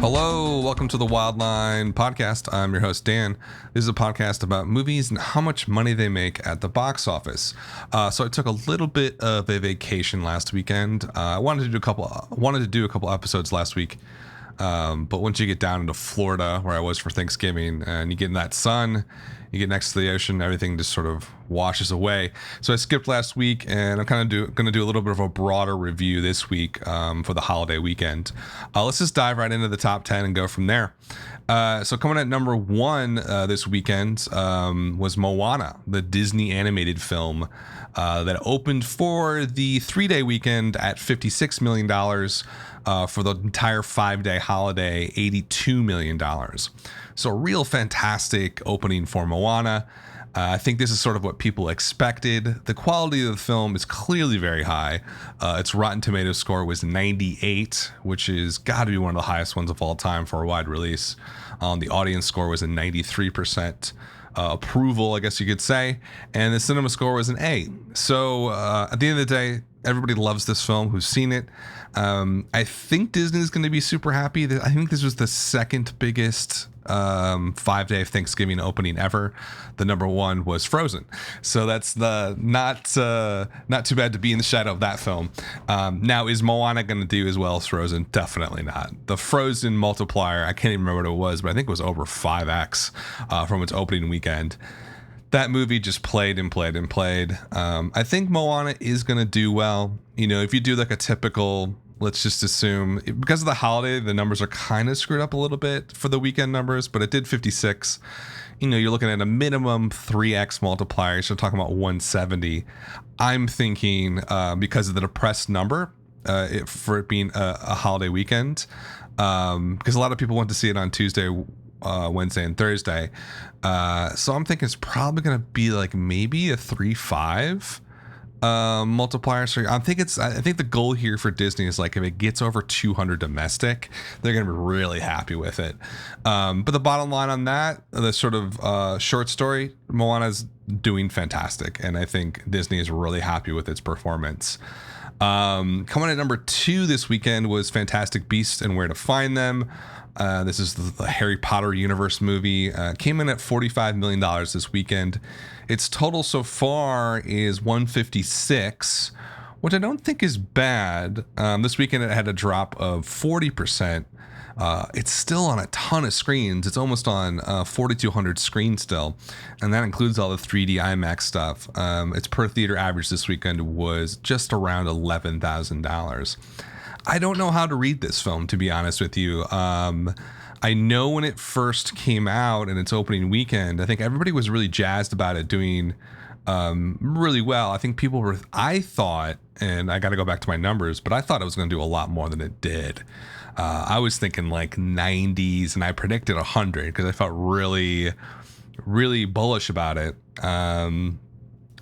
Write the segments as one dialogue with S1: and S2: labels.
S1: Hello, welcome to the Wildline podcast. I'm your host, Dan. This is a podcast about movies and how much money they make at the box office. So I took a little bit of a vacation last weekend. I wanted to do a couple episodes last week. But once you get down into Florida, where I was for Thanksgiving, and you get in that sun, you get next to the ocean, everything just sort of washes away. So I skipped last week, and I'm going to do a little bit of a broader review this week for the holiday weekend. Let's just dive right into the top 10 and go from there. So coming at number one this weekend was Moana, the Disney animated film that opened for the 3-day weekend at $56 million. For the entire 5-day holiday, $82 million. So a real fantastic opening for Moana. I think this is sort of what people expected. The quality of the film is clearly very high. Its Rotten Tomatoes score was 98, which is got to be one of the highest ones of all time for a wide release. The audience score was a 93%. Approval, I guess you could say, and the cinema score was an A. So at the end of the day, everybody loves this film who's seen it. I think Disney's going to be super happy. I think this was the second biggest 5-day Thanksgiving opening ever. The number one was Frozen, so that's not too bad to be in the shadow of that film. Now, is Moana going to do as well as Frozen? Definitely not. The Frozen multiplier, I can't even remember what it was, but I think it was over 5x from its opening weekend. That movie just played and played and played. I think Moana is going to do well. You know, if you do like a typical, let's just assume, because of the holiday, the numbers are kind of screwed up a little bit for the weekend numbers, but it did 56. You know, you're looking at a minimum 3x multiplier. So talking about 170. I'm thinking because of the depressed number for it being a holiday weekend, because a lot of people went to see it on Tuesday, Wednesday, and Thursday. So I'm thinking it's probably going to be like maybe a 3.5 multiplier. So I think the goal here for Disney is like if it gets over 200 domestic, they're going to be really happy with it. But the bottom line on that, the sort of short story, Moana's doing fantastic, and I think Disney is really happy with its performance. Coming at number 2 this weekend was Fantastic Beasts and Where to Find Them. This is the Harry Potter universe movie. Came in at $45 million this weekend. Its total so far is 156, which I don't think is bad. This weekend it had a drop of 40%. It's still on a ton of screens. It's almost on 4,200 screens still, and that includes all the 3D IMAX stuff. Its per theater average this weekend was just around $11,000. I don't know how to read this film, to be honest with you. I know when it first came out in its opening weekend, I think everybody was really jazzed about it doing really well. I think I thought, and I got to go back to my numbers, but I thought it was going to do a lot more than it did. I was thinking like 90s, and I predicted 100 because I felt really, really bullish about it.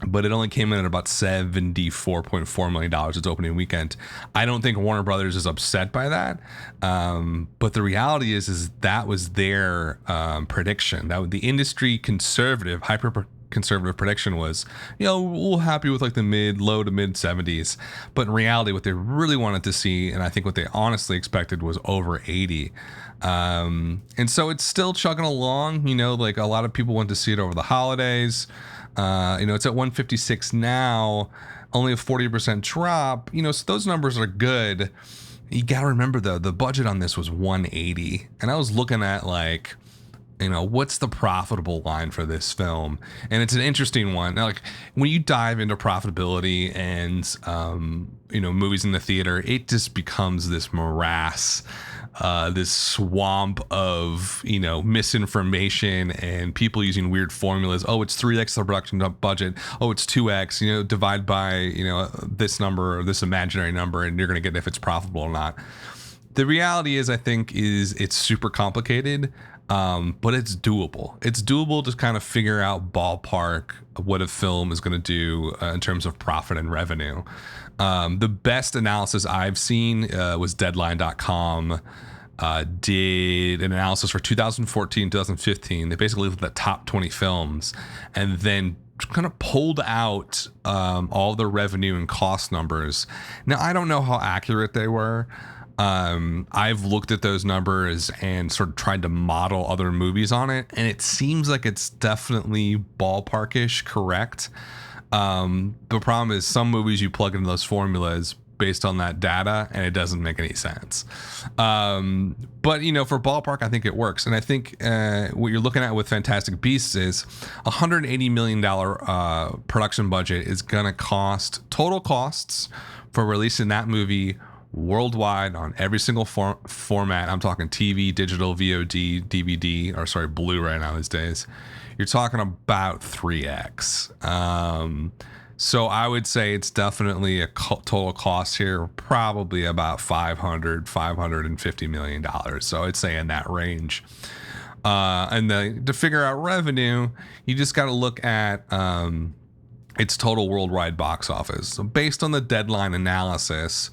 S1: But it only came in at about $74.4 million its opening weekend. I don't think Warner Brothers is upset by that. But the reality is that was their prediction. That the industry conservative, hyper-conservative prediction was, you know, we're happy with like the low to mid 70s. But in reality, what they really wanted to see, and I think what they honestly expected, was over 80. And so it's still chugging along. You know, like a lot of people went to see it over the holidays. You know, it's at 156 now, only a 40% drop. You know, so those numbers are good. You got to remember, though, the budget on this was 180. And I was looking at, like, you know, what's the profitable line for this film? And it's an interesting one. Now, like, when you dive into profitability and, you know, movies in the theater, it just becomes this morass. This swamp of, you know, misinformation and people using weird formulas. Oh, it's 3x the production budget. Oh, it's 2x, you know, divide by, you know, this number or this imaginary number, and you're going to get if it's profitable or not. The reality is, I think, it's super complicated, but it's doable. It's doable to kind of figure out ballpark what a film is going to do in terms of profit and revenue. The best analysis I've seen was Deadline.com. Did an analysis for 2014, 2015. They basically looked at the top 20 films and then kind of pulled out all the revenue and cost numbers. Now, I don't know how accurate they were. I've looked at those numbers and sort of tried to model other movies on it, and it seems like it's definitely ballparkish correct. The problem is some movies you plug into those formulas based on that data, and it doesn't make any sense. But for ballpark, I think it works. And I think what you're looking at with Fantastic Beasts is $180 million production budget is going to cost total costs for releasing that movie worldwide on every single format. I'm talking TV, digital, VOD, DVD, or sorry, Blu-ray now these days. You're talking about 3x. So I would say it's definitely a total cost here, probably about $550 million. So I'd say in that range. And to figure out revenue, you just got to look at its total worldwide box office. So based on the deadline analysis,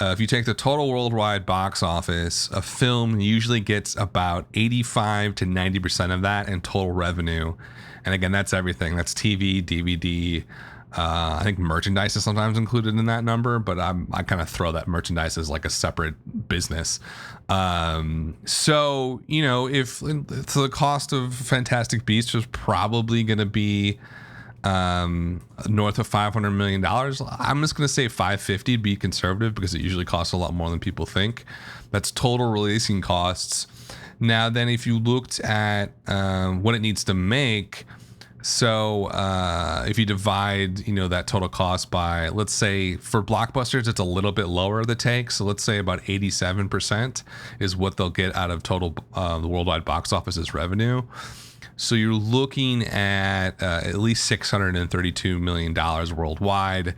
S1: if you take the total worldwide box office, a film usually gets about 85 to 90% of that in total revenue. And again, that's everything. That's TV, DVD. I think merchandise is sometimes included in that number, but I kind of throw that merchandise as like a separate business. So the cost of Fantastic Beasts was probably going to be north of $500 million. I'm just going to say 550 to be conservative because it usually costs a lot more than people think. That's total releasing costs. Now, then if you looked at what it needs to make, so if you divide, that total cost by, let's say for blockbusters, it's a little bit lower the take. So let's say about 87% is what they'll get out of total the worldwide box office's revenue. So you're looking at least $632 million worldwide.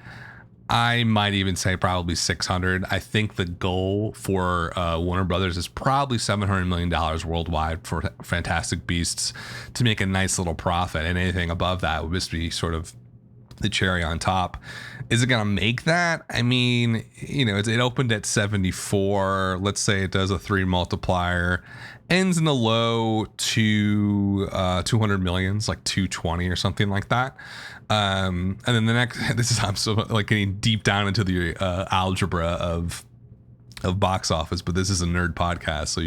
S1: I might even say probably 600. I think the goal for Warner Brothers is probably $700 million worldwide for Fantastic Beasts to make a nice little profit. And anything above that would just be sort of the cherry on top. Is it going to make that? I mean, it opened at 74. Let's say it does a 3 multiplier. Ends in the low to 200 millions, like 220 or something like that. And then the next, I'm so like getting deep down into the algebra of box office, but this is a nerd podcast, so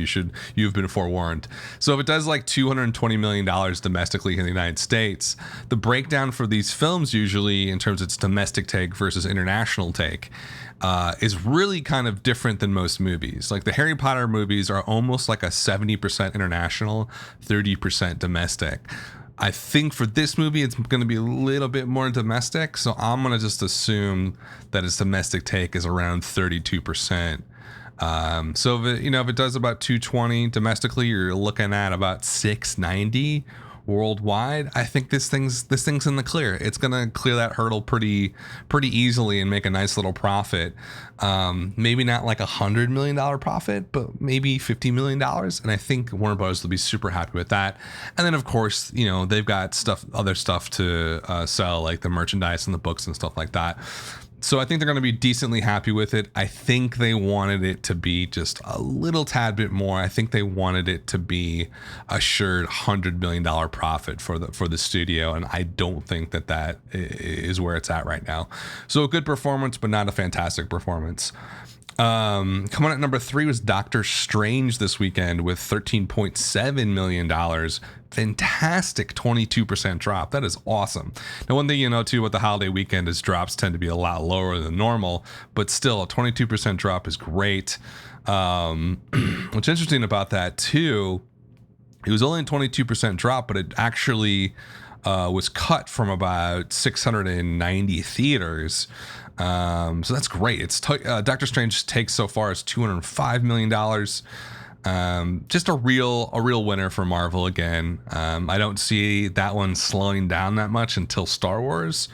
S1: you've been forewarned. So if it does like $220 million domestically in the United States, the breakdown for these films usually in terms of its domestic take versus international take is really kind of different than most movies. Like the Harry Potter movies are almost like a 70% international, 30% domestic. I think for this movie, it's going to be a little bit more domestic. So I'm going to just assume that its domestic take is around 32%. So if it does about 220 domestically, you're looking at about 690 worldwide. I think this thing's in the clear. It's gonna clear that hurdle pretty easily and make a nice little profit. Maybe not like $100 million profit, but maybe $50 million. And I think Warner Bros. Will be super happy with that. And then of course, they've got other stuff to sell, like the merchandise and the books and stuff like that. So I think they're going to be decently happy with it. I think they wanted it to be just a little tad bit more. I think they wanted it to be assured $100 million profit for the studio, and I don't think that is where it's at right now. So a good performance, but not a fantastic performance. Coming at number 3 was Doctor Strange this weekend with $13.7 million. Fantastic 22% drop. That is awesome. Now, one thing too with the holiday weekend is drops tend to be a lot lower than normal, but still a 22% drop is great. What's interesting about that too, it was only a 22% drop, but it actually was cut from about 690 theaters. So that's great. It's Doctor Strange takes so far is $205 million. Just a real winner for Marvel again. I don't see that one slowing down that much until Star Wars.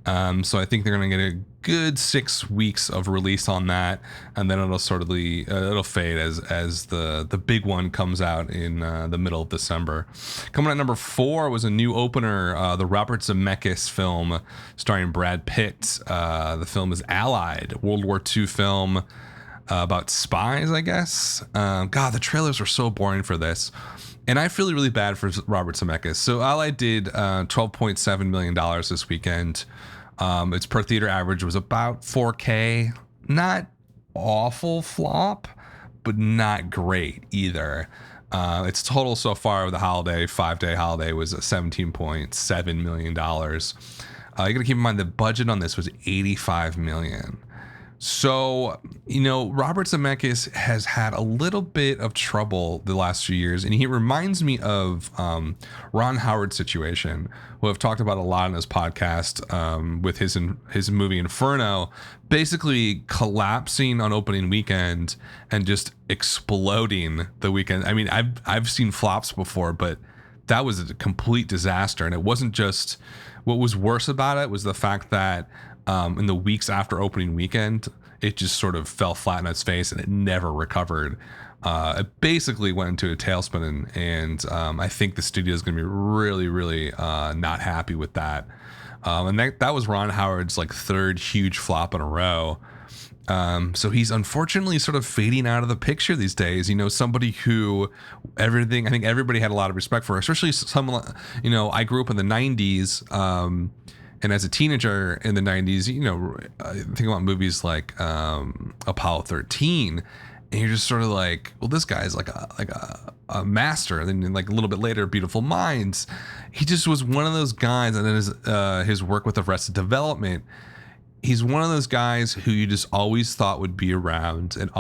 S1: So I think they're going to get a good 6 weeks of release on that, and then it'll it'll fade as the big one comes out in the middle of December. Coming at number 4 was a new opener, the Robert Zemeckis film starring Brad Pitt. The film is Allied, World War II film about spies, I guess. God, the trailers were so boring for this. And I feel really bad for Robert Zemeckis. So Allied did $12.7 million this weekend. Its per theater average was about 4K. Not awful flop. but not great either. Its total so far of the holiday, 5-day holiday, was $17.7 million. You got to keep in mind the budget on this was $85 million. So, Robert Zemeckis has had a little bit of trouble the last few years, and he reminds me of Ron Howard's situation, who I've talked about a lot on this podcast, with his movie Inferno, basically collapsing on opening weekend and just exploding the weekend. I mean, I've seen flops before, but that was a complete disaster, and it wasn't just. What was worse about it was the fact that in the weeks after opening weekend, it just sort of fell flat on its face and it never recovered. It basically went into a tailspin, and I think the studio is going to be really, really not happy with that. And that was Ron Howard's like third huge flop in a row. So he's unfortunately sort of fading out of the picture these days. Somebody who I think everybody had a lot of respect for, especially someone, I grew up in the 90s. And as a teenager in the 90s, think about movies like Apollo 13, and you're just sort of like, well, this guy's like a master. And then like a little bit later, Beautiful Minds. He just was one of those guys. And then his work with Arrested Development. He's one of those guys who you just always thought would be around, and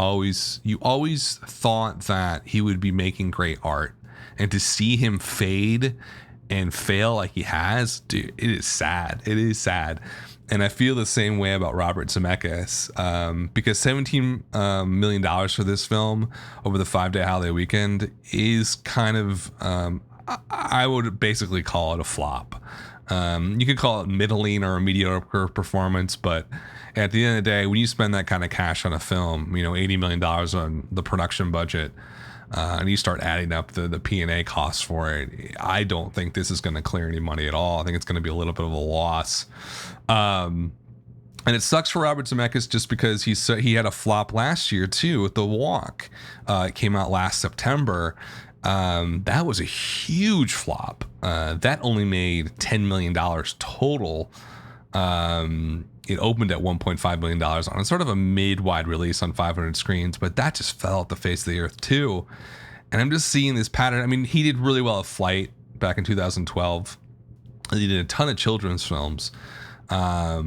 S1: you always thought that he would be making great art. And to see him fade and fail like he has, dude, it is sad. It is sad. And I feel the same way about Robert Zemeckis, because $17 million for this film over the 5-day holiday weekend is kind of, I would basically call it a flop. You could call it middling or a mediocre performance, but at the end of the day, when you spend that kind of cash on a film, $80 million on the production budget, and you start adding up the P&A costs for it, I don't think this is going to clear any money at all. I think it's going to be a little bit of a loss. And it sucks for Robert Zemeckis just because he had a flop last year too with The Walk. It came out last September. That was a huge flop. That only made $10 million total. It opened at $1.5 million on sort of a mid-wide release on 500 screens, but that just fell off the face of the earth too. And I'm just seeing this pattern. I mean, he did really well at Flight back in 2012. He did a ton of children's films. Well,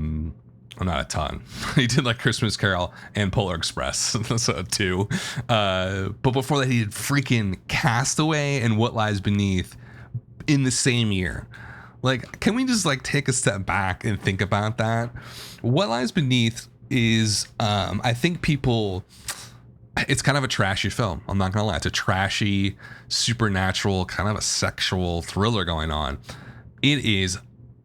S1: not a ton. He did like Christmas Carol and Polar Express, so two. But before that, he did freaking Castaway and What Lies Beneath in the same year. Like, can we just like take a step back and think about that? What Lies Beneath is, I think it's kind of a trashy film. I'm not gonna lie. It's a trashy, supernatural, kind of a sexual thriller going on. It is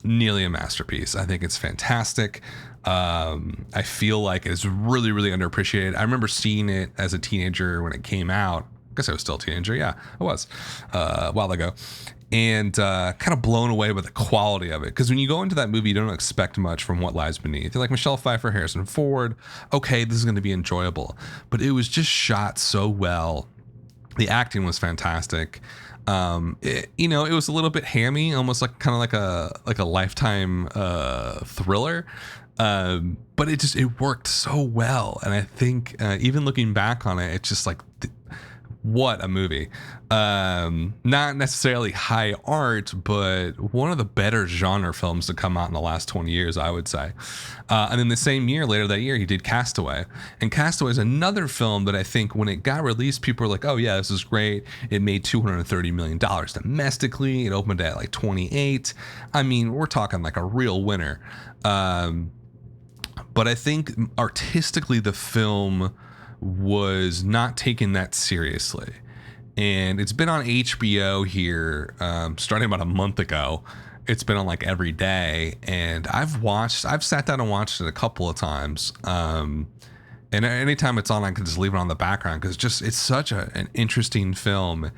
S1: nearly a masterpiece. I think it's fantastic. I feel like it's really, really underappreciated. I remember seeing it as a teenager when it came out. I guess I was still a teenager. Yeah, I was a while ago. And kind of blown away by the quality of it. Because when you go into that movie, you don't expect much from What Lies Beneath. You're like, Michelle Pfeiffer, Harrison Ford. Okay, this is going to be enjoyable. But it was just shot so well. The acting was fantastic. It was a little bit hammy, almost like kind of like a Lifetime thriller. But it worked so well. And I think even looking back on it, it's just like, what a movie. Not necessarily high art, but one of the better genre films to come out in the last 20 years, I would say. And then the same year, later that year, he did Castaway. And Castaway is another film that I think when it got released, people were like, oh yeah, this is great. It made $230 million domestically. It opened at like 28. I mean, we're talking like a real winner. But I think artistically, the film was not taken that seriously. And it's been on HBO here starting about a month ago. It's been on like every day, and I've sat down and watched it a couple of times. And anytime it's on, I can just leave it on the background because it's such an interesting film.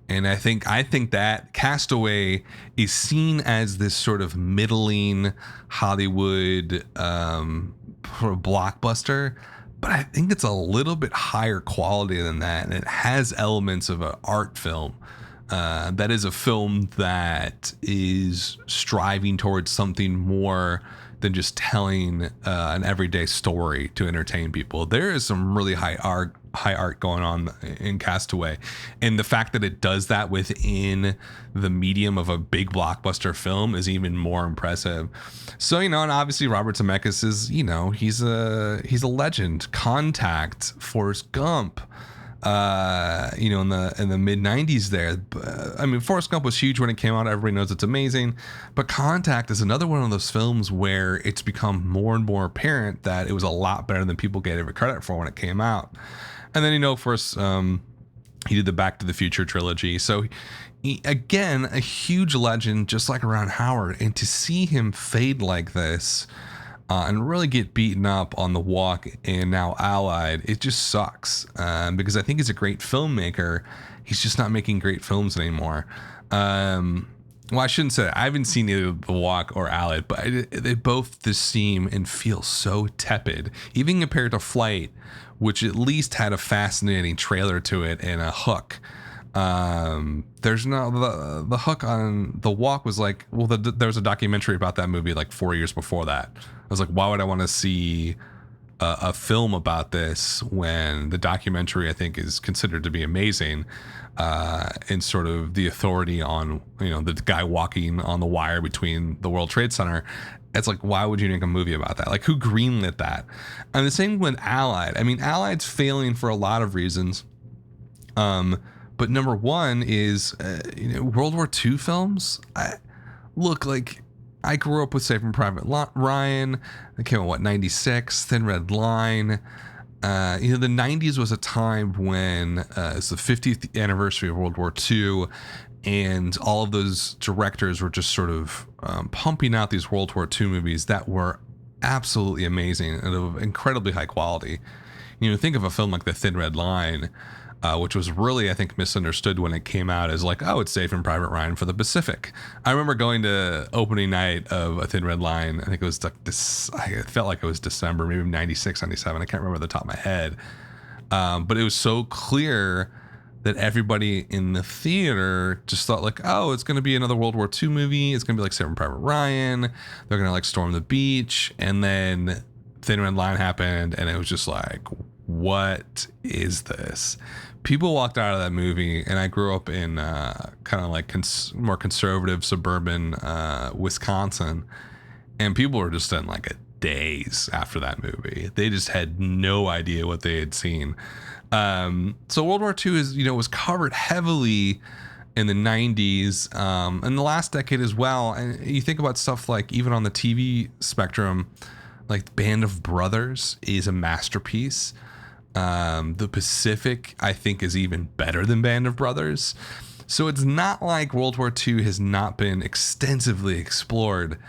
S1: And I think that Castaway is seen as this sort of middling Hollywood blockbuster. But I think it's a little bit higher quality than that. And it has elements of an art film. That is a film that is striving towards something more than just telling an everyday story to entertain people. There is some really high art going on in Castaway, and the fact that it does that within the medium of a big blockbuster film is even more impressive. So, and obviously Robert Zemeckis is, he's a legend. Contact, Forrest Gump, in the mid 90s there. I mean, Forrest Gump was huge when it came out. Everybody knows it's amazing. But Contact is another one of those films where it's become more and more apparent that it was a lot better than people gave it credit for when it came out. And then, of course, he did the Back to the Future trilogy. So, again, a huge legend, just like Ron Howard. And to see him fade like this and really get beaten up on The Walk and now Allied, it just sucks. Because I think he's a great filmmaker. He's just not making great films anymore. Well, I shouldn't say that. I haven't seen either The Walk or Allied, but they both just seem and feel so tepid. Even compared to Flight, which at least had a fascinating trailer to it and a hook. There's no the hook on The Walk was like, well, there was a documentary about that movie like 4 years before that. I was like, why would I want to see a film about this when the documentary I think is considered to be amazing, and sort of the authority on the guy walking on the wire between the World Trade Center. It's like, why would you make a movie about that? Like, who greenlit that? And the same with Allied. I mean, Allied's failing for a lot of reasons. But number one is, World War II films. I grew up with Saving Private Ryan. It came out, 96? Thin Red Line. The 90s was a time when it's the 50th anniversary of World War II. And all of those directors were just sort of pumping out these World War II movies that were absolutely amazing and of incredibly high quality. Think of a film like The Thin Red Line, which was really, I think, misunderstood when it came out as like, oh, it's Saving Private Ryan for the Pacific. I remember going to opening night of A Thin Red Line. I think it was it felt like it was December, maybe 96, 97. I can't remember the top of my head. But it was so clear that everybody in the theater just thought like, oh, it's going to be another World War II movie. It's going to be like Saving Private Ryan. They're going to like storm the beach. And then Thin Red Line happened, and it was just like, what is this? People walked out of that movie, and I grew up in kind of like more conservative suburban Wisconsin, and people were just in like a daze after that movie. They just had no idea what they had seen. So World War II is, was covered heavily in the 90s, and the last decade as well. And you think about stuff like, even on the TV spectrum, like Band of Brothers is a masterpiece. The Pacific, I think, is even better than Band of Brothers. So it's not like World War II has not been extensively explored.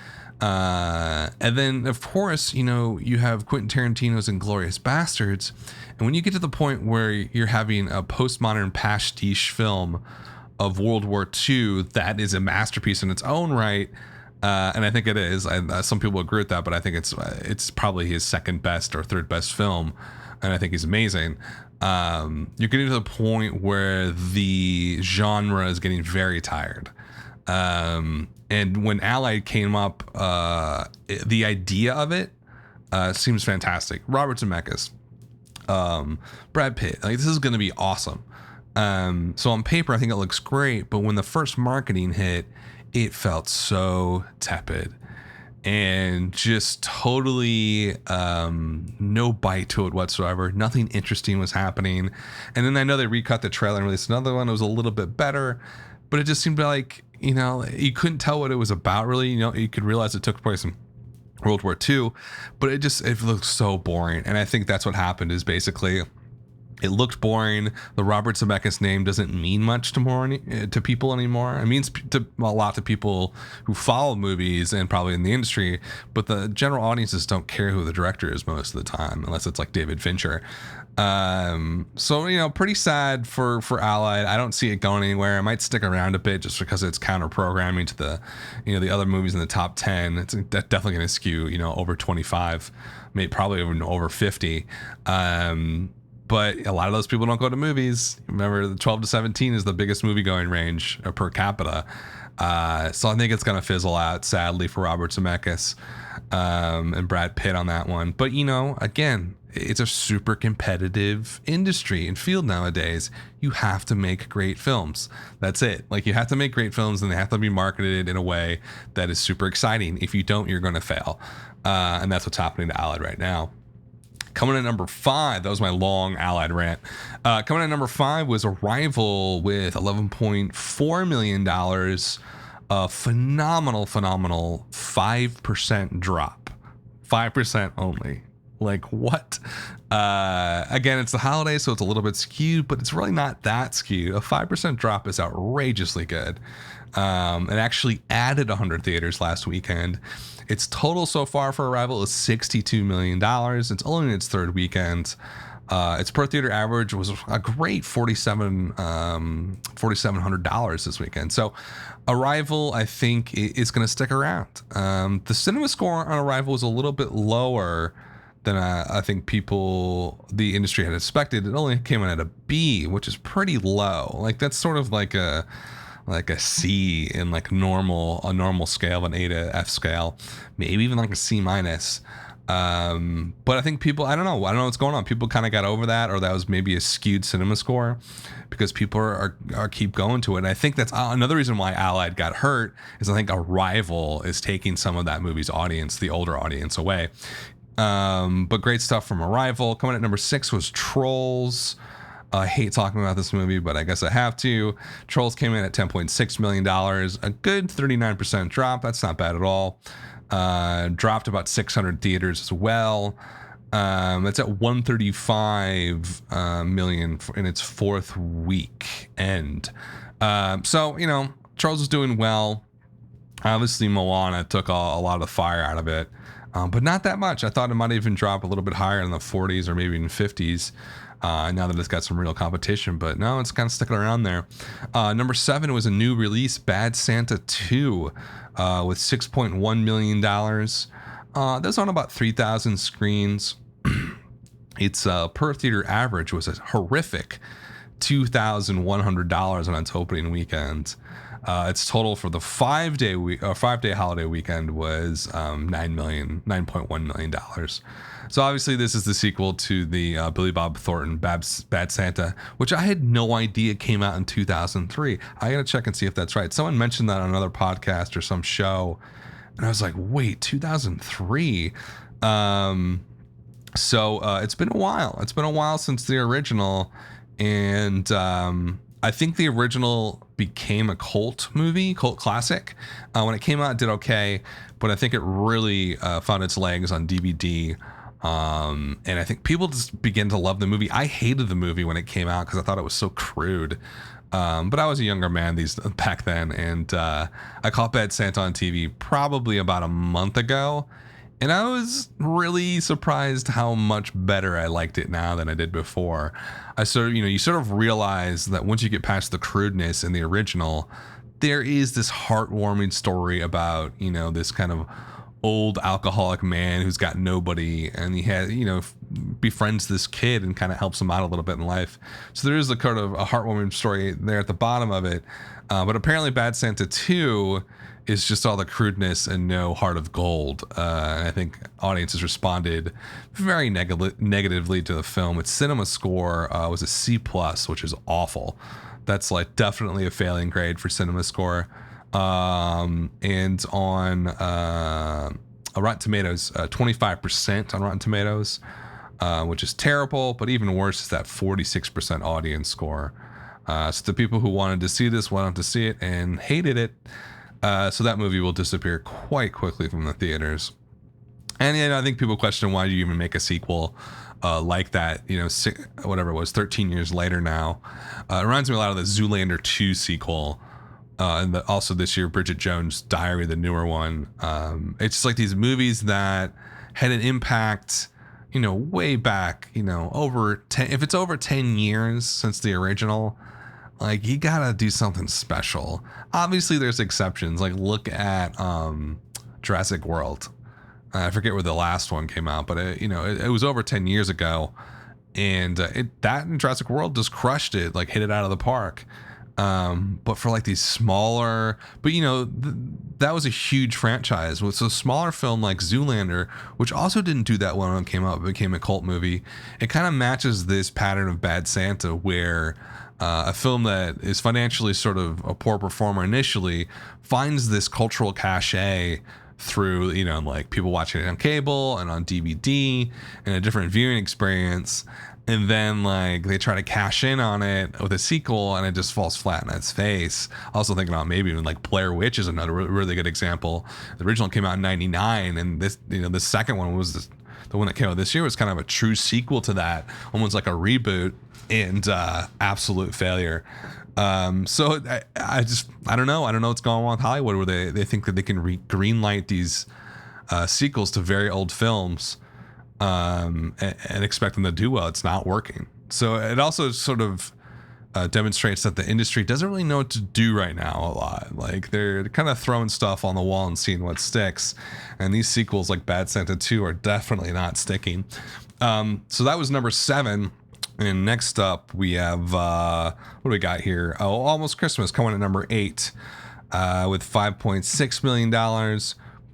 S1: And then, of course, you have Quentin Tarantino's Inglourious Bastards. And when you get to the point where you're having a postmodern pastiche film of World War II, that is a masterpiece in its own right. And I think it is. Some people agree with that, but I think it's probably his second best or third best film. And I think he's amazing. You're getting to the point where the genre is getting very tired. And when Allied came up, the idea of it seems fantastic. Robert Zemeckis, Brad Pitt, like, this is going to be awesome. So on paper, I think it looks great. But when the first marketing hit, it felt so tepid and just totally no bite to it whatsoever. Nothing interesting was happening. And then I know they recut the trailer and released another one that was a little bit better, but it just seemed like, you couldn't tell what it was about, really. You could realize it took place in World War II, but it looked so boring. And I think that's what happened, is basically it looked boring. The Robert Zemeckis name doesn't mean much to people anymore. It means to a lot to people who follow movies and probably in the industry, but the general audiences don't care who the director is most of the time, unless it's like David Fincher. So pretty sad for Allied. I don't see it going anywhere. It might stick around a bit just because it's counter programming to the the other movies in the top 10. It's definitely going to skew over 25, maybe probably over 50. But a lot of those people don't go to movies. Remember, the 12 to 17 is the biggest movie going range per capita. So I think it's going to fizzle out, sadly, for Robert Zemeckis. and Brad Pitt on that one. But, again, it's a super competitive industry and field nowadays. You have to make great films. That's it. Like, you have to make great films, and they have to be marketed in a way that is super exciting. If you don't, you're going to fail. And that's what's happening to Allied right now. Coming in at number 5, that was my long Allied rant. Coming in at number 5 was Arrival with $11.4 million. A phenomenal 5% drop. 5% only. Like, what? Again, it's the holiday, so it's a little bit skewed, but it's really not that skewed. A 5% drop is outrageously good. It actually added 100 theaters last weekend. Its total so far for Arrival is $62 million. It's only in its third weekend. Its per theater average was a great $4,700 this weekend. So Arrival, I think, is going to stick around. The cinema score on Arrival was a little bit lower than I think the industry had expected. It only came in at a B, which is pretty low. Like, that's sort of like a C in like a normal scale, an A to F scale, maybe even like a C minus. But I think people, I don't know what's going on. People kind of got over that, or that was maybe a skewed cinema score because people are keep going to it. And I think that's another reason why Allied got hurt, is I think Arrival is taking some of that movie's audience, the older audience, away. But great stuff from Arrival. Coming at number 6 was Trolls. I hate talking about this movie, but I guess I have to. Trolls came in at $10.6 million, a good 39% drop. That's not bad at all. Dropped about 600 theaters as well. It's at 135 million in its fourth week end. So, Trolls is doing well. Obviously, Moana took a lot of the fire out of it, but not that much. I thought it might even drop a little bit higher in the 40s or maybe even 50s. Now that it's got some real competition, but no, it's kind of sticking around there. Number 7 was a new release, Bad Santa 2, with $6.1 million. That's on about 3,000 screens. Its per theater average was a horrific $2,100 on its opening weekend. Its total for the 5-day holiday weekend was $9.1 million. So obviously this is the sequel to the Billy Bob Thornton Bad Santa, which I had no idea came out in 2003. I gotta check and see if that's right. Someone mentioned that on another podcast or some show, and I was like, wait, 2003? So it's been a while. It's been a while since the original, and I think the original became a cult classic. When it came out, it did okay, but I think it really found its legs on DVD. And I think people just began to love the movie. I hated the movie when it came out because I thought it was so crude. But I was a younger man back then, and I caught Bad Santa on TV probably about a month ago, and I was really surprised how much better I liked it now than I did before. You sort of realize that once you get past the crudeness in the original, there is this heartwarming story about, this kind of old alcoholic man who's got nobody, and he befriends this kid and kind of helps him out a little bit in life. So there is a kind of a heartwarming story there at the bottom of it. But apparently Bad Santa 2 is just all the crudeness and no heart of gold. And I think audiences responded very negatively to the film. Its cinema score was a C+, which is awful. That's like definitely a failing grade for cinema score. And on Rotten Tomatoes, 25% on Rotten Tomatoes, which is terrible, but even worse is that 46% audience score. So the people who wanted to see this wanted to see it and hated it. So that movie will disappear quite quickly from the theaters. And I think people question, why do you even make a sequel like that, whatever it was, 13 years later now. It reminds me a lot of the Zoolander 2 sequel. And also this year, Bridget Jones' Diary, the newer one. It's just like these movies that had an impact, way back, over 10, if it's over 10 years since the original, like, you gotta do something special. Obviously there's exceptions, like look at Jurassic World. I forget where the last one came out, but it was over 10 years ago, and that in Jurassic World just crushed it, like hit it out of the park. But for like these smaller, but that was a huge franchise. With a smaller film like Zoolander, which also didn't do that well when it came out, but became a cult movie. It kind of matches this pattern of Bad Santa, where a film that is financially sort of a poor performer initially finds this cultural cachet through like people watching it on cable and on DVD and a different viewing experience, and then like they try to cash in on it with a sequel and it just falls flat in its face. Also thinking about maybe even like Blair Witch is another really good example. The original came out in 99, and this the second one was the one that came out this year was kind of a true sequel to that, almost like a reboot, and absolute failure. So I don't know what's going on with Hollywood, where they think that they can greenlight these sequels to very old films and expect them to do well. It's not working. So it also sort of demonstrates that the industry doesn't really know what to do right now a lot. Like they're kind of throwing stuff on the wall and seeing what sticks. And these sequels like Bad Santa 2 are definitely not sticking. So that was number 7. And next up, we have, what do we got here? Oh, Almost Christmas coming at number 8 with $5.6 million.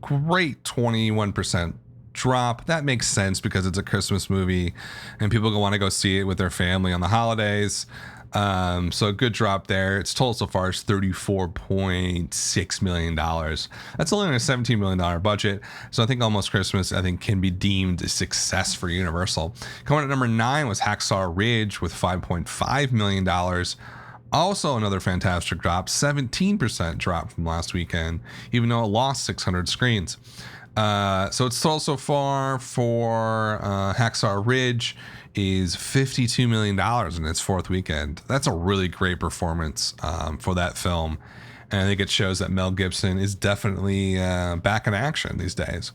S1: Great 21% drop. That makes sense because it's a Christmas movie and people want to go see it with their family on the holidays. So a good drop there. Its total so far is $34.6 million. That's only on a $17 million budget. So I think Almost Christmas, can be deemed a success for Universal. Coming at number 9 was Hacksaw Ridge with $5.5 million. Also another fantastic drop, 17% drop from last weekend, even though it lost 600 screens. So its total so far for Hacksaw Ridge is $52 million in its 4th weekend. That's a really great performance for that film. And I think it shows that Mel Gibson is definitely back in action these days.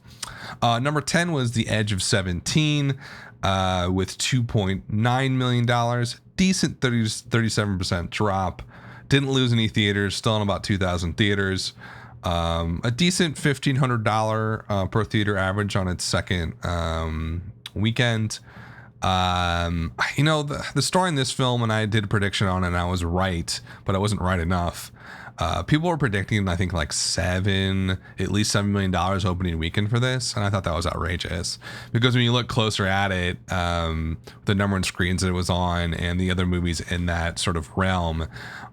S1: Number 10 was The Edge of 17 with $2.9 million. Decent 37% drop. Didn't lose any theaters. Still in about 2,000 theaters. A decent $1,500 per theater average on its second weekend. The story in this film, and I did a prediction on it, and I was right, but I wasn't right enough. People were predicting, I think, like at least $7 million opening weekend for this, and I thought that was outrageous. Because when you look closer at it, the number of screens that it was on and the other movies in that sort of realm,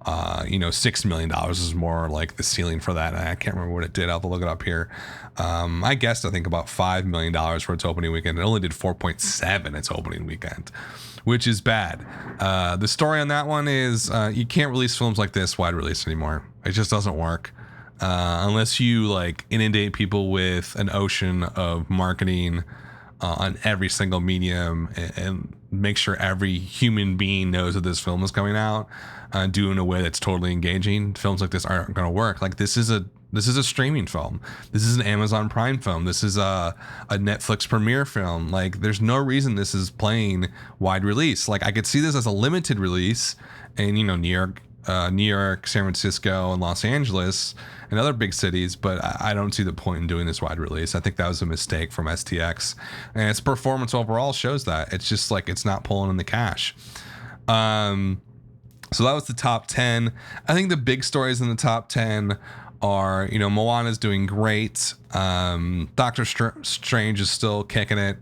S1: $6 million is more like the ceiling for that. And I can't remember what it did. I'll have to look it up here. I guessed, I think, about $5 million for its opening weekend. It only did 4.7 its opening weekend, which is bad. The story on that one is you can't release films like this wide release anymore. It just doesn't work unless you like inundate people with an ocean of marketing on every single medium and make sure every human being knows that this film is coming out and do it in a way that's totally engaging. Films like this aren't going to work. Like this is a streaming film. This is an Amazon Prime film. This is a Netflix premiere film. Like there's no reason this is playing wide release. Like I could see this as a limited release in New York, San Francisco, and Los Angeles and other big cities, but I don't see the point in doing this wide release. I think that was a mistake from STX, and its performance overall shows that. It's just like it's not pulling in the cash. So that was the top 10. I think the big stories in the top 10 are, Moana's doing great. Doctor Strange is still kicking it.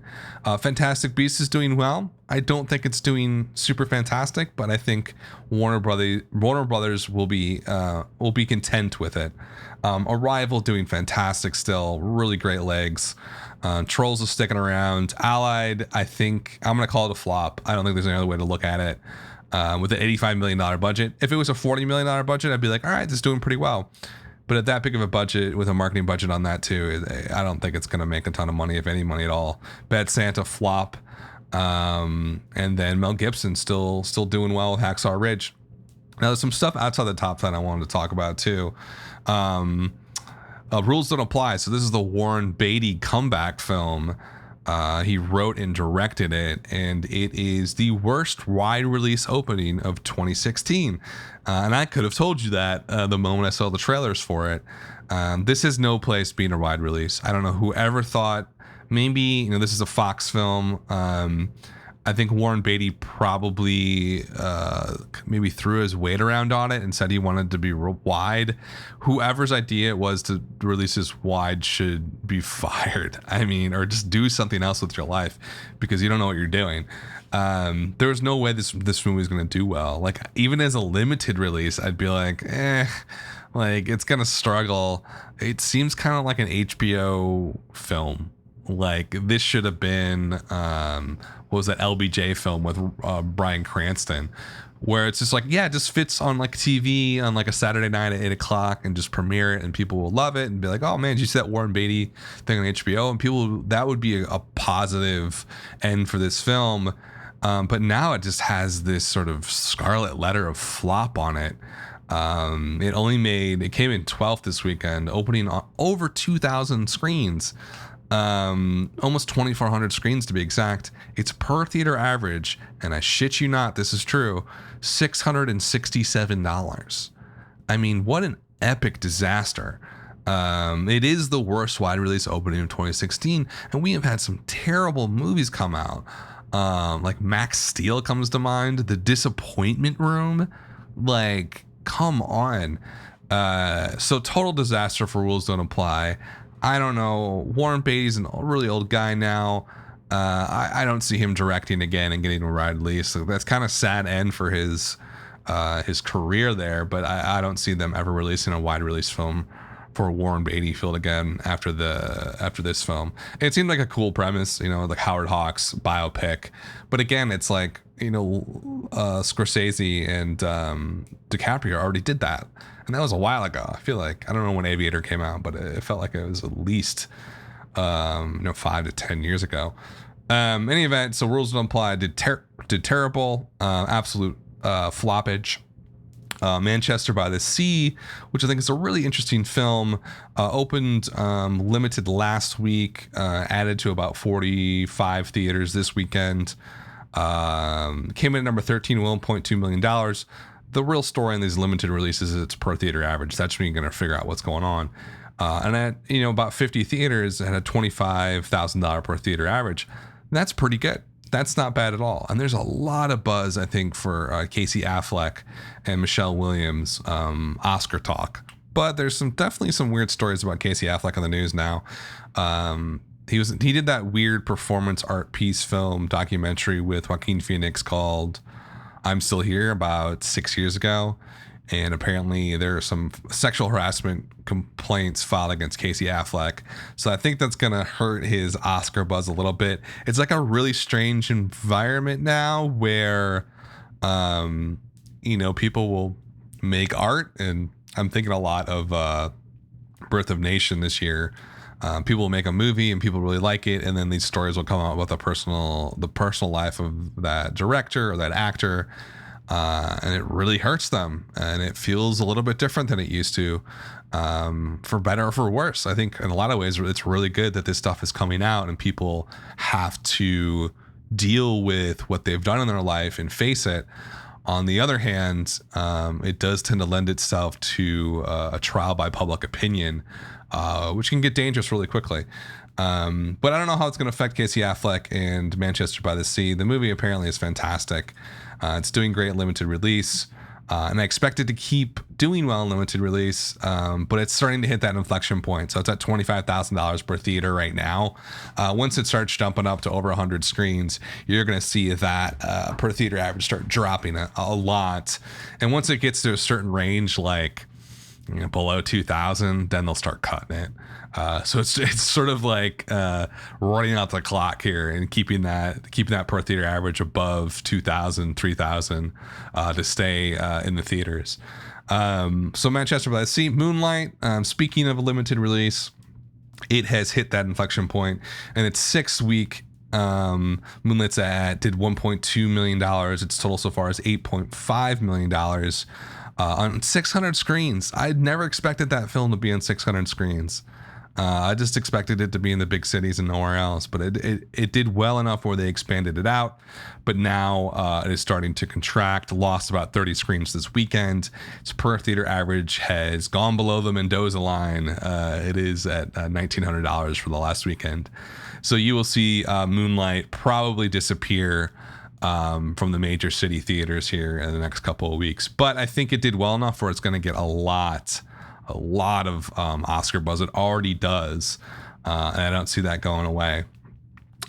S1: Fantastic Beasts is doing well. I don't think it's doing super fantastic, but I think Warner Brothers will be content with it. Arrival doing fantastic still, really great legs. Trolls is sticking around. Allied, I think I'm gonna call it a flop. I don't think there's any other way to look at it. With an $85 million budget, if it was a $40 million budget, I'd be like, all right, this is doing pretty well. But at that big of a budget, with a marketing budget on that too, I don't think it's going to make a ton of money, if any money at all. Bad Santa flop. And then Mel Gibson still doing well with Hacksaw Ridge. Now there's some stuff outside the top 10 I wanted to talk about too. Rules Don't Apply. So this is the Warren Beatty comeback film. He wrote and directed it, and it is the worst wide release opening of 2016. And I could have told you that the moment I saw the trailers for it. This has no place being a wide release. I don't know whoever thought maybe, this is a Fox film. I think Warren Beatty probably maybe threw his weight around on it and said he wanted to be wide. Whoever's idea it was to release this wide should be fired. I mean, or just do something else with your life, because you don't know what you're doing. There was no way this movie is going to do well. Like, even as a limited release, I'd be like, like, it's going to struggle. It seems kind of like an HBO film. Like, this should have been, what was that LBJ film with Bryan Cranston, where it's just like, yeah, it just fits on like TV on like a Saturday night at 8:00 and just premiere it, and people will love it and be like, oh man, did you see that Warren Beatty thing on HBO? And people, that would be a positive end for this film. But now it just has this sort of scarlet letter of flop on it. It came in 12th this weekend, opening on over 2,000 screens. Almost 2,400 screens to be exact. Its per theater average, and I shit you not, this is true, $667. I mean, what an epic disaster. It is the worst wide release opening of 2016, and we have had some terrible movies come out. Like Max Steel comes to mind, The Disappointment Room. Like, come on. So total disaster for Rules Don't Apply. I don't know. Warren Beatty's a really old guy now. I don't see him directing again and getting a wide release. So that's kind of sad end for his career there. But I don't see them ever releasing a wide release film for Warren Beatty field again after this film. It seemed like a cool premise, like Howard Hawks biopic. But again, it's like, Scorsese and DiCaprio already did that. And that was a while ago. I feel like, I don't know when Aviator came out, but it felt like it was at least 5 to 10 years ago. Any event, so Rules Don't Apply did terrible, absolute floppage. Manchester by the Sea, which I think is a really interesting film, opened limited last week, added to about 45 theaters this weekend. Came in at number 13, $1.2 million. The real story in these limited releases is its per theater average. That's when you're going to figure out what's going on. And at about 50 theaters, it had a $25,000 per theater average. That's pretty good. That's not bad at all. And there's a lot of buzz, I think, for Casey Affleck and Michelle Williams Oscar talk. But there's definitely some weird stories about Casey Affleck on the news now. He did that weird performance art piece film documentary with Joaquin Phoenix called I'm Still Here about 6 years ago. And apparently there are some sexual harassment complaints filed against Casey Affleck. So I think that's going to hurt his Oscar buzz a little bit. It's like a really strange environment now where, people will make art. And I'm thinking a lot of Birth of Nation this year. People will make a movie and people really like it. And then these stories will come out about the personal life of that director or that actor. And it really hurts them, and it feels a little bit different than it used to, for better or for worse. I think in a lot of ways it's really good that this stuff is coming out and people have to deal with what they've done in their life and face it. On the other hand, it does tend to lend itself to a trial by public opinion, which can get dangerous really quickly. But I don't know how it's going to affect Casey Affleck and Manchester by the Sea. The movie apparently is fantastic. It's doing great in limited release, and I expect it to keep doing well in limited release, but it's starting to hit that inflection point. So it's at $25,000 per theater right now. Once it starts jumping up to over 100 screens, you're going to see that per theater average start dropping a lot. And once it gets to a certain range, like below 2,000, then they'll start cutting it. So it's sort of like running out the clock here and keeping that per theater average above 2,000, 3,000 to stay in the theaters. So Manchester by the Sea, Moonlight. Speaking of a limited release, it has hit that inflection point, and its 6-week Moonlight's did $1.2 million. Its total so far is $8.5 million. On 600 screens. I'd never expected that film to be on 600 screens. I just expected it to be in the big cities and nowhere else, but it did well enough where they expanded it out. But now it is starting to contract. Lost about 30 screens this weekend. Its per theater average has gone below the Mendoza line. It is at $1,900 for the last weekend. So you will see Moonlight probably disappear from the major city theaters here in the next couple of weeks. But I think it did well enough where it's going to get a lot of Oscar buzz. It already does, and I don't see that going away.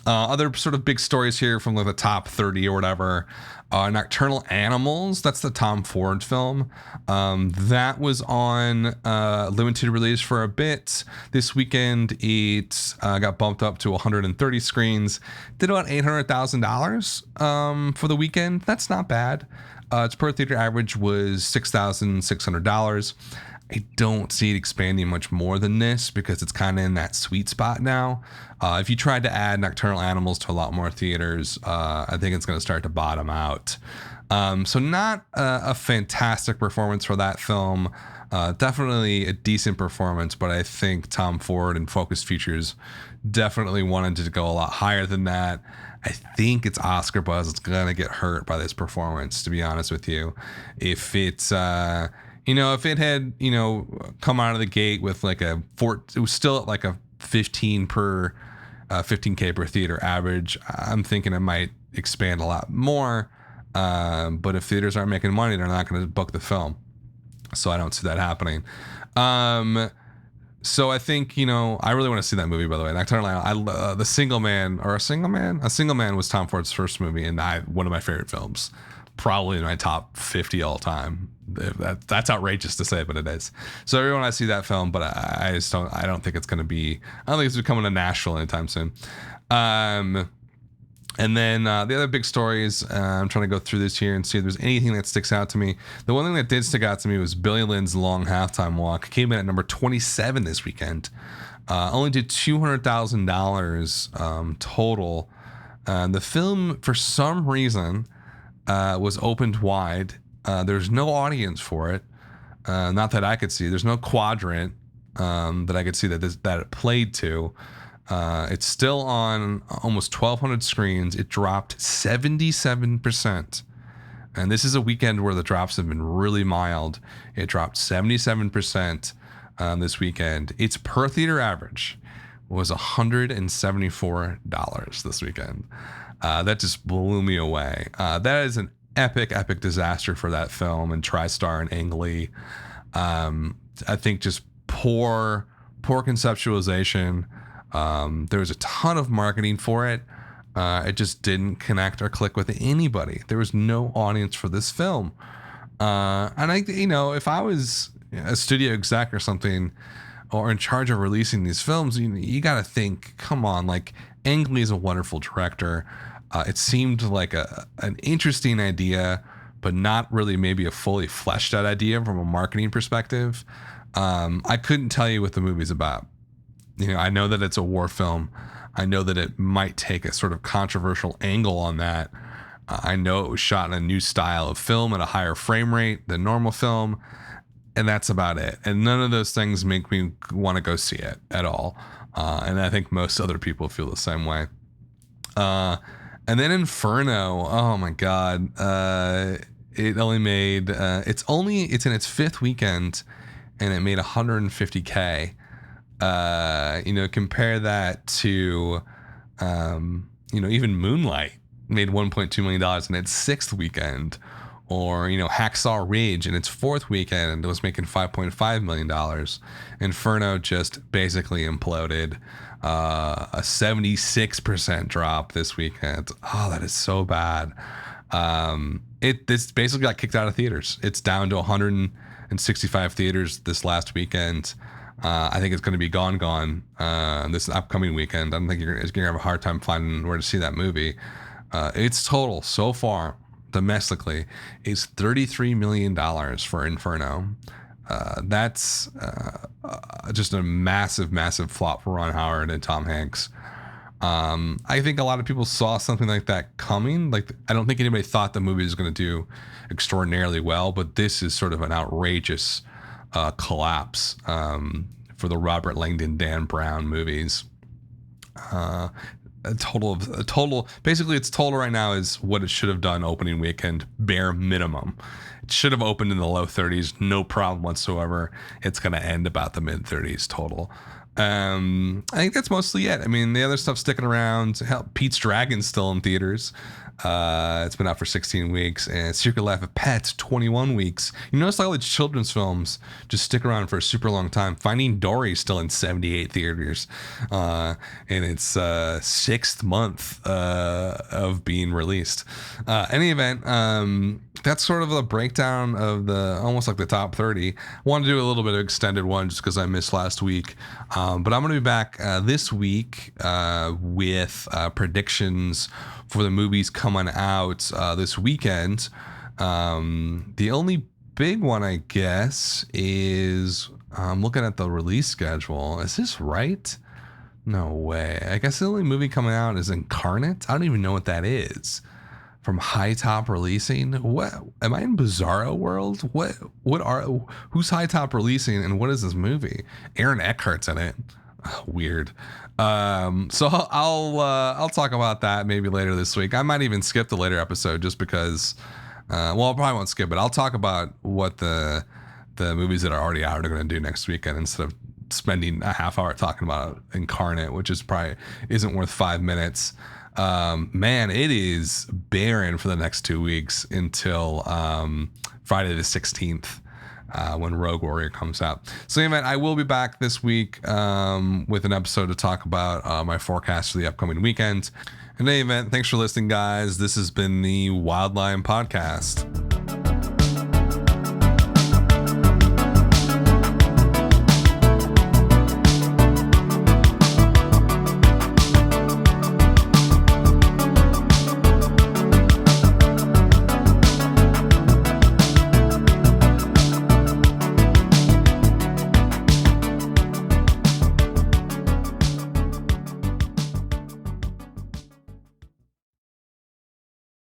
S1: Other sort of big stories here from like the top 30 or whatever. Nocturnal Animals, that's the Tom Ford film. That was on limited release for a bit. This weekend, it got bumped up to 130 screens. Did about $800,000 for the weekend. That's not bad. Its per theater average was $6,600. I don't see it expanding much more than this because it's kind of in that sweet spot now. If you tried to add Nocturnal Animals to a lot more theaters, I think it's going to start to bottom out. So not a fantastic performance for that film. Definitely a decent performance, but I think Tom Ford and Focus Features definitely wanted to go a lot higher than that. I think its Oscar buzz is going to get hurt by this performance, to be honest with you. If it's... if it had, come out of the gate with like it was still at like a 15K per theater average, I'm thinking it might expand a lot more. But if theaters aren't making money, they're not going to book the film. So I don't see that happening. So I think, I really want to see that movie, by the way. Nocturnal, The Single Man, or A Single Man? A Single Man was Tom Ford's first movie, and one of my favorite films. Probably in my top 50 all time. That's outrageous to say, but it is. So everyone, I see that film, but I don't think it's going to be, I don't think it's becoming a national anytime soon. And then the other big stories, I'm trying to go through this here and see if there's anything that sticks out to me. The one thing that did stick out to me was Billy Lynn's Long Halftime Walk. Came in at number 27 this weekend. Only did $200,000 total. The film, for some reason, was opened wide. There's no audience for it. Not that I could see. There's no quadrant that I could see that it played to. It's still on almost 1,200 screens. It dropped 77%. And this is a weekend where the drops have been really mild. It dropped 77% this weekend. Its per theater average was $174 this weekend. That just blew me away. That is an epic disaster for that film and TriStar and Ang Lee. I think just poor conceptualization. There was a ton of marketing for it. It just didn't connect or click with anybody. There was no audience for this film. And if I was a studio exec or something, or in charge of releasing these films, you got to think, come on, like Ang Lee is a wonderful director. It seemed like an interesting idea, but not really maybe a fully fleshed out idea from a marketing perspective. I couldn't tell you what the movie's about. I know that it's a war film. I know that it might take a sort of controversial angle on that. I know it was shot in a new style of film at a higher frame rate than normal film. And that's about it. And none of those things make me want to go see it at all. And I think most other people feel the same way. And then Inferno, oh my God. It only made, it's in its fifth weekend and it made $150K. Compare that to, even Moonlight made $1.2 million in its sixth weekend. Or, Hacksaw Ridge in its fourth weekend, it was making $5.5 million. Inferno just basically imploded. A 76% drop this weekend. Oh, that is so bad. This basically got kicked out of theaters. It's down to 165 theaters this last weekend. I think it's going to be gone this upcoming weekend. I don't think you're going to have a hard time finding where to see that movie. Its total so far domestically is $33 million for Inferno. That's just a massive flop for Ron Howard and Tom Hanks. I think a lot of people saw something like that coming. Like, I don't think anybody thought the movie was going to do extraordinarily well, but this is sort of an outrageous collapse for the Robert Langdon, Dan Brown movies. Basically its total right now is what it should have done opening weekend, bare minimum. It should have opened in the low 30s, no problem whatsoever. It's going to end about the mid 30s total. I think that's mostly it. I mean, the other stuff sticking around. Hell, Pete's Dragon's still in theaters. It's been out for 16 weeks, and Secret Life of Pets 21 weeks. You notice all the children's films just stick around for a super long time. Finding Dory still in 78 theaters, and it's sixth month of being released. Any event, that's sort of a breakdown of the almost like the top 30. I want to do a little bit of extended one just because I missed last week, but I'm going to be back this week with predictions for the movies coming out this weekend. The only big one, I guess, is I'm looking at the release schedule. Is this right? No way. I guess the only movie coming out is Incarnate. I don't even know what that is. From High Top Releasing. What am I in Bizarro World? Who's High Top Releasing and what is this movie? Aaron Eckhart's in it. Weird. So I'll talk about that maybe later this week. I might even skip the later episode just because I probably won't skip it. I'll talk about what the movies that are already out are going to do next weekend instead of spending a half hour talking about Incarnate, which is probably isn't worth 5 minutes. Man, it is barren for the next 2 weeks until Friday the 16th. When Rogue Warrior comes out. So anyway, I will be back this week with an episode to talk about my forecast for the upcoming weekend. In any event, thanks for listening, guys. This has been the Wildline Podcast.